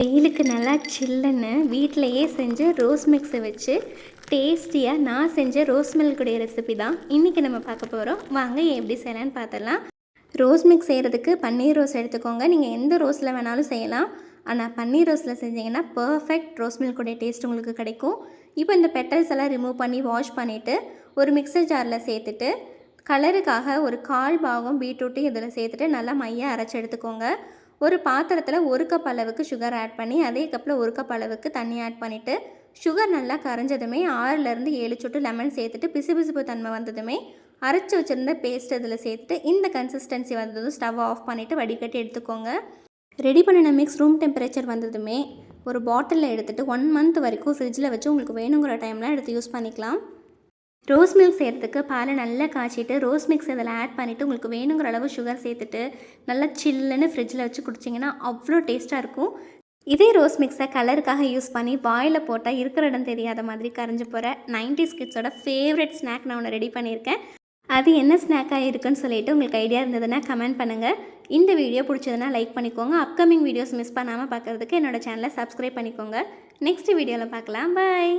வெயிலுக்கு நல்லா சில்லுன்னு வீட்டிலையே செஞ்ச ரோஸ் மிக்ஸை வச்சு டேஸ்டியாக நான் செஞ்ச ரோஸ் மில்குடைய ரெசிபி தான் இன்றைக்கி நம்ம பார்க்க போகிறோம். வாங்க எப்படி செய்யலான்னு பார்த்துடலாம். ரோஸ் மிக்ஸ் செய்கிறதுக்கு பன்னீர் ரோஸ் எடுத்துக்கோங்க. நீங்கள் எந்த ரோஸில் வேணாலும் செய்யலாம். ஆனால் பன்னீர் ரோஸில் செஞ்சிங்கன்னா பர்ஃபெக்ட் ரோஸ் மில்குடைய டேஸ்ட் உங்களுக்கு கிடைக்கும். இப்போ இந்த பெட்டல்ஸ் எல்லாம் ரிமூவ் பண்ணி வாஷ் பண்ணிவிட்டு ஒரு மிக்சர் ஜாரில் சேர்த்துட்டு கலருக்காக ஒரு 1/4 பாகம் பீட்ரூட்டு இதில் சேர்த்துட்டு நல்லா மையாக அரைச்சி எடுத்துக்கோங்க. ஒரு பாத்திரத்தில் 1 கப் அளவுக்கு சுகர் ஆட் பண்ணி அதே கப்பில் 1 கப் அளவுக்கு தண்ணி ஆட் பண்ணிவிட்டு சுகர் நல்லா கரைஞ்சதுமே 6லேருந்து 7 சொட்டு லெமன் சேர்த்துட்டு பிசுபிசுப்பு தன்மை வந்ததுமே அரைச்சி வச்சுருந்த பேஸ்ட் இதில் சேர்த்துட்டு இந்த கன்சிஸ்டன்சி வந்ததும் ஸ்டவ் ஆஃப் பண்ணிவிட்டு வடிகட்டி எடுத்துக்கோங்க. ரெடி பண்ணின மிக்ஸ் ரூம் டெம்பரேச்சர் வந்ததுமே ஒரு பாட்டிலில் எடுத்துகிட்டு 1 மந்த் வரைக்கும் ஃப்ரிட்ஜில் வச்சு உங்களுக்கு வேணுங்கிற டைமில் எடுத்து யூஸ் பண்ணிக்கலாம். ரோஸ் மில்க் செய்கிறதுக்கு பாலை நல்லா காய்ச்சிட்டு ரோஸ் மிக்ஸ் இதில் ஆட் பண்ணிவிட்டு உங்களுக்கு வேணுங்கிற அளவு சுகர் சேர்த்துட்டு நல்லா சில்லுன்னு ஃப்ரிட்ஜில் வச்சு குடிச்சிங்கன்னா அவ்வளோ டேஸ்ட்டாக இருக்கும். இதே ரோஸ் மிக்ஸை கலருக்காக யூஸ் பண்ணி வாயில் போட்டால் இருக்கிற இடம் தெரியாத மாதிரி கரைஞ்சி போகிற 90s கிட்ஸோட ஃபேவரட் ஸ்நாக் நான் ஒன்று ரெடி பண்ணியிருக்கேன். அது என்ன ஸ்நாக்காக இருக்குன்னு சொல்லிவிட்டு உங்களுக்கு ஐடியா இருந்ததுன்னா கமெண்ட் பண்ணுங்கள். இந்த வீடியோ பிடிச்சதுன்னா லைக் பண்ணிக்கோங்க. அப்கமிங் வீடியோஸ் மிஸ் பண்ணாமல் பார்க்குறதுக்கு என்னோடய சேனலை சப்ஸ்கிரைப் பண்ணிக்கோங்க. நெக்ஸ்ட் வீடியோவில் பார்க்கலாம். பாய்.